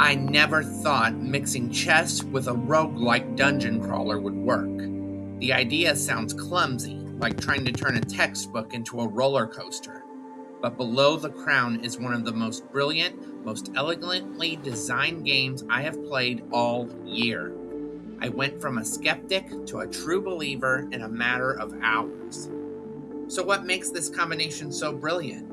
I never thought mixing chess with a roguelike dungeon crawler would work. The idea sounds clumsy, like trying to turn a textbook into a roller coaster. But Below the Crown is one of the most brilliant, most elegantly designed games I have played all year. I went from a skeptic to a true believer in a matter of hours. So what makes this combination so brilliant?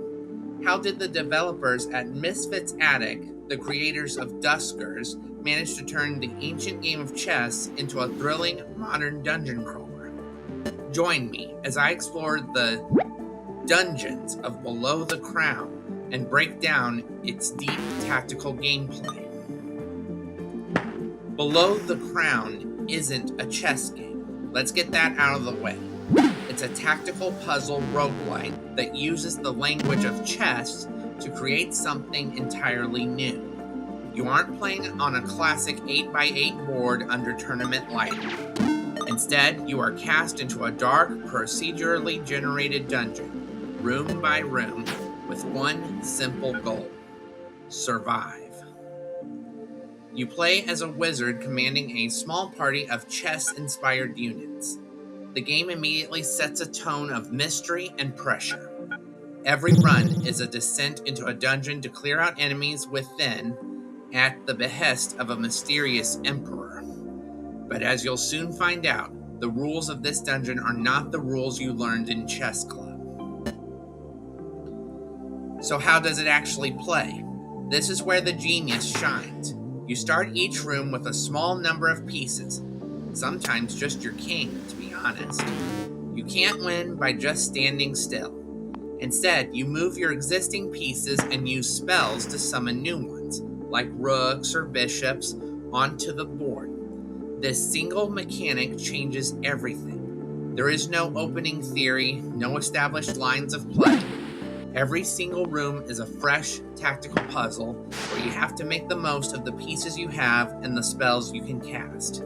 How did the developers at Misfits Attic, the creators of Duskers, manage to turn the ancient game of chess into a thrilling modern dungeon crawler? Join me as I explore the dungeons of Below the Crown and break down its deep tactical gameplay. Below the Crown isn't a chess game. Let's get that out of the way. It's a tactical puzzle roguelike that uses the language of chess to create something entirely new. You aren't playing on a classic 8x8 board under tournament lighting. Instead, you are cast into a dark, procedurally generated dungeon, room by room, with one simple goal: survive. You play as a wizard commanding a small party of chess-inspired units. The game immediately sets a tone of mystery and pressure. Every run is a descent into a dungeon to clear out enemies within at the behest of a mysterious emperor. But as you'll soon find out, the rules of this dungeon are not the rules you learned in chess club. So how does it actually play? This is where the genius shines. You start each room with a small number of pieces, sometimes just your king, to be honest. You can't win by just standing still. Instead, you move your existing pieces and use spells to summon new ones, like rooks or bishops, onto the board. This single mechanic changes everything. There is no opening theory, no established lines of play. Every single room is a fresh, tactical puzzle where you have to make the most of the pieces you have and the spells you can cast.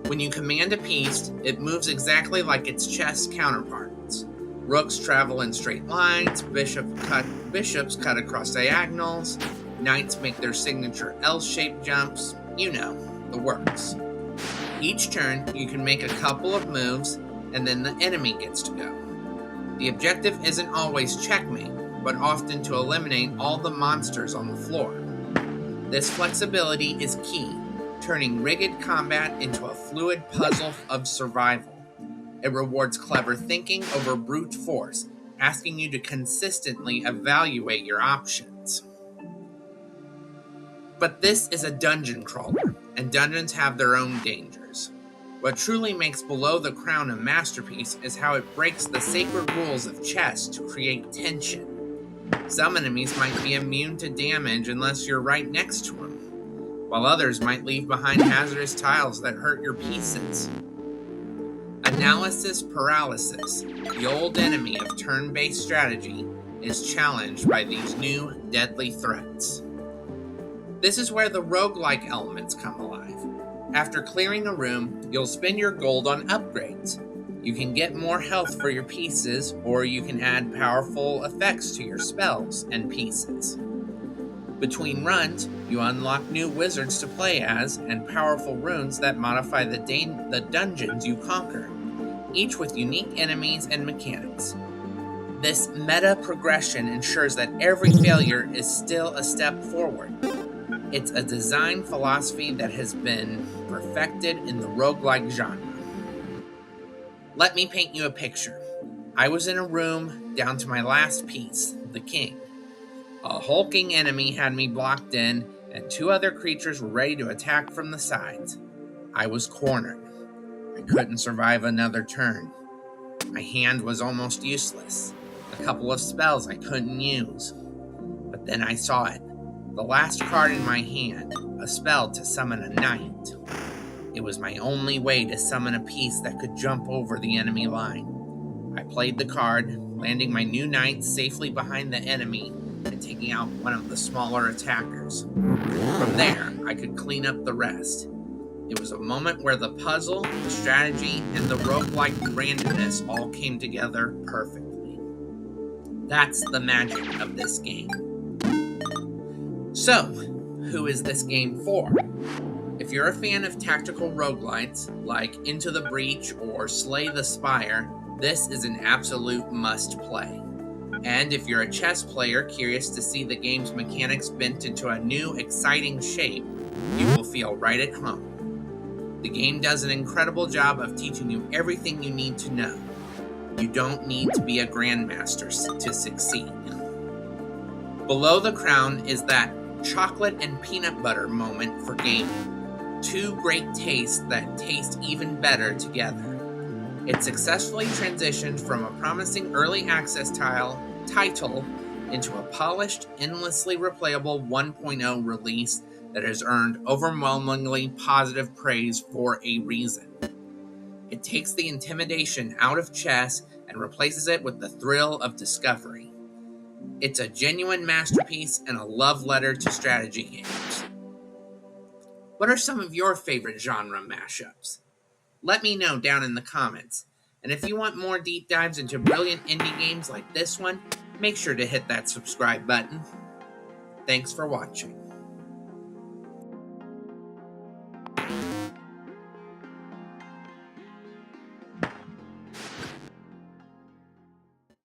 When you command a piece, it moves exactly like its chess counterparts. Rooks travel in straight lines, bishops cut across diagonals, knights make their signature L-shaped jumps, you know, the works. Each turn, you can make a couple of moves, and then the enemy gets to go. The objective isn't always checkmate, but often to eliminate all the monsters on the floor. This flexibility is key, turning rigid combat into a fluid puzzle of survival. It rewards clever thinking over brute force, asking you to consistently evaluate your options. But this is a dungeon crawler, and dungeons have their own dangers. What truly makes Below the Crown a masterpiece is how it breaks the sacred rules of chess to create tension. Some enemies might be immune to damage unless you're right next to them, while others might leave behind hazardous tiles that hurt your pieces. Analysis paralysis, the old enemy of turn-based strategy, is challenged by these new deadly threats. This is where the roguelike elements come alive. After clearing a room, you'll spend your gold on upgrades. You can get more health for your pieces, or you can add powerful effects to your spells and pieces. Between runs, you unlock new wizards to play as, and powerful runes that modify the dungeons you conquer, each with unique enemies and mechanics. This meta progression ensures that every failure is still a step forward. It's a design philosophy that has been perfected in the roguelike genre. Let me paint you a picture. I was in a room down to my last piece, the king. A hulking enemy had me blocked in, and two other creatures were ready to attack from the sides. I was cornered. I couldn't survive another turn. My hand was almost useless. A couple of spells I couldn't use. But then I saw it. The last card in my hand, a spell to summon a knight. It was my only way to summon a piece that could jump over the enemy line. I played the card, landing my new knight safely behind the enemy and taking out one of the smaller attackers. From there, I could clean up the rest. It was a moment where the puzzle, the strategy, and the roguelike randomness all came together perfectly. That's the magic of this game. So, who is this game for? If you're a fan of tactical roguelites like Into the Breach or Slay the Spire, this is an absolute must-play. And if you're a chess player curious to see the game's mechanics bent into a new, exciting shape, you will feel right at home. The game does an incredible job of teaching you everything you need to know. You don't need to be a grandmaster to succeed. Below the Crown is that chocolate and peanut butter moment for gaming. Two great tastes that taste even better together. It successfully transitioned from a promising early access title into a polished, endlessly replayable 1.0 release that has earned overwhelmingly positive praise for a reason. It takes the intimidation out of chess and replaces it with the thrill of discovery. It's a genuine masterpiece and a love letter to strategy games. What are some of your favorite genre mashups? Let me know down in the comments. And if you want more deep dives into brilliant indie games like this one, make sure to hit that subscribe button. Thanks for watching.